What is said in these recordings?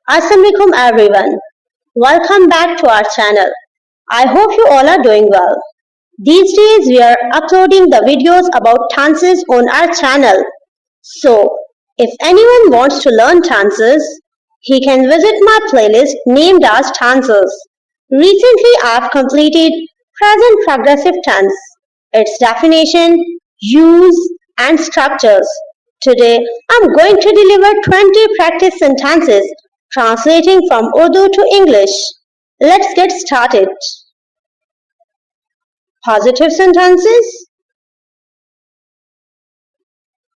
Assalamualaikum everyone. Welcome back to our channel. I hope you all are doing well. These days we are uploading the videos about dances on our channel. So, if anyone wants to learn dances, he can visit my playlist named as Dances. Recently I have completed present progressive tense, its definition, use and structures. Today I'm going to deliver 20 practice sentences translating from Urdu to English. Let's get started. Positive sentences.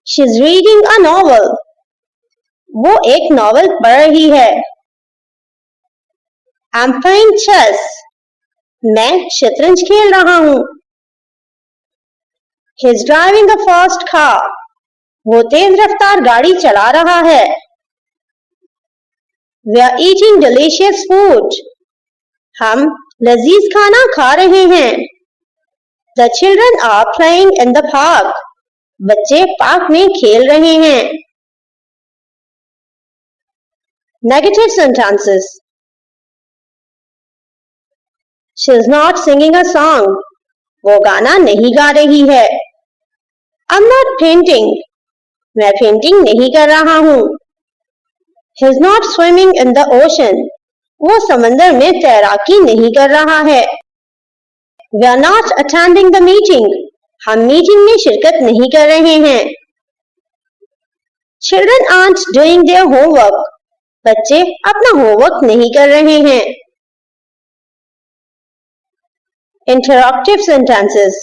She's reading a novel. वो एक novel पढ़ रही है. I'm playing chess. मैं शतरंज खेल रहा हूँ. He's driving a fast car. वो तेज रफ्तार गाड़ी चला रहा है. We are eating delicious food. हम लजीज खाना खा रहे हैं. The children are playing in the park. बच्चे पार्क में खेल रहे हैं. Negative sentences. She is not singing a song. वो गाना नहीं गा रही है. I'm not painting. मैं पेंटिंग नहीं कर रहा हूँ. He is not swimming in the ocean. वो समंदर में तैराकी नहीं कर रहा है. We are not attending the meeting. हम मीटिंग में शिरकत नहीं कर रहे हैं. Children aren't doing their homework. बच्चे अपना होमवर्क नहीं कर रहे हैं. Interrogative sentences.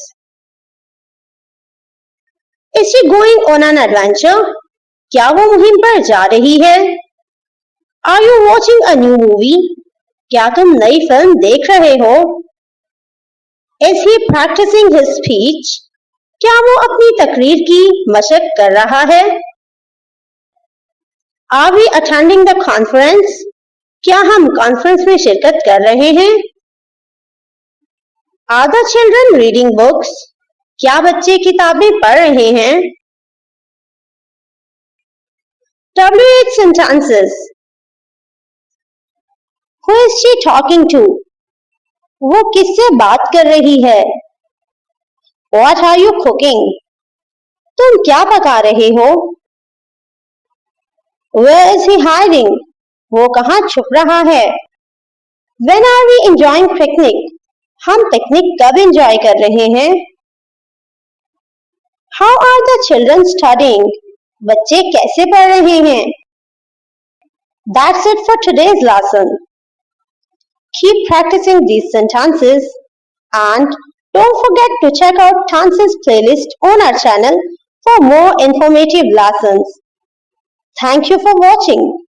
Is she going on an adventure? क्या वो मुहिम पर जा रही है? Are you watching a new movie? क्या तुम नई फिल्म देख रहे हो? Is he practicing his speech? क्या वो अपनी तकरीर की मशक कर रहा है? Are we attending the conference? क्या हम कॉन्फ्रेंस में शिरकत कर रहे हैं? Are the children reading books? क्या बच्चे किताबें पढ़ रहे हैं? WH sentences. Who is she talking to? वो किससे बात कर रही है? What are you cooking? तुम क्या पका रहे हो? Where is he hiding? वो कहाँ छुप रहा है? When are we enjoying picnic? हम पिकनिक कब एंजॉय कर रहे हैं? How are the children studying? बच्चे कैसे पढ़ रहे हैं? That's it for today's lesson. Keep practicing these sentences and don't forget to check out Dances playlist on our channel for more informative lessons. Thank you for watching.